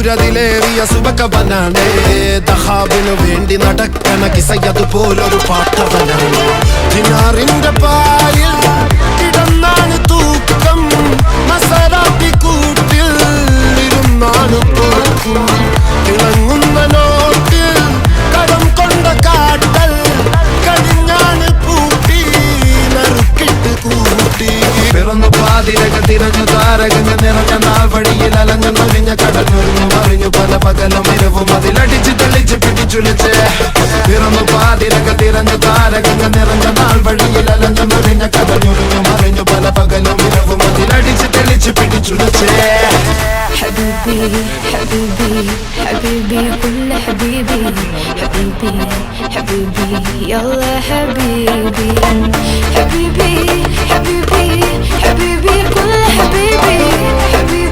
ിലേറിയ സുബകവനാണ് ദഹാബിനു വേണ്ടി നടക്കണ കിസയതുപോലൊരു പാട്ടവനാണ്. ദിനാറിന്റെ പാലിൽ കിടന്നാണ് തൂക്കം, മസറാത്തി കൂട്ടിൽ ഇരുന്നാണ് പോക്കും. തിളങ്ങുന്ന നോട്ടിൽ കടം കൊണ്ട കാട്ടൽ കടിഞ്ഞാണ് പൂട്ടി നറുക്കിട്ട് കൂട്ടി. പിറന്നു പാതിരക തിരഞ്ഞു താരകങ്ങൾ നിറഞ്ഞ നാൾ വഴിയിൽ അലഞ്ഞു നൊഴിഞ്ഞ കടഞ്ഞൊരിഞ്ഞു മറിഞ്ഞു പല പകലും ഇരവും അതിലടിച്ച് തെളിച്ച് പിടിച്ചുലിച്ച്. പിറന്നു പാതിരക തിരഞ്ഞു താരകങ്ങൾ നിറഞ്ഞ നാൾ വഴിയിൽ അലഞ്ഞു നൊഴിഞ്ഞ കടഞ്ഞൊരിഞ്ഞു മറിഞ്ഞു പല പകലും ഇരവും അതിലടിച്ച് തെളിച്ച് പിടിച്ചുലിച്ച്. حبيبي حبيبي حبيبي كل حبيبي حبيبي حبيبي يلا حبيبي حبيبي حبيبي حبيبي كل حبيبي حبيبي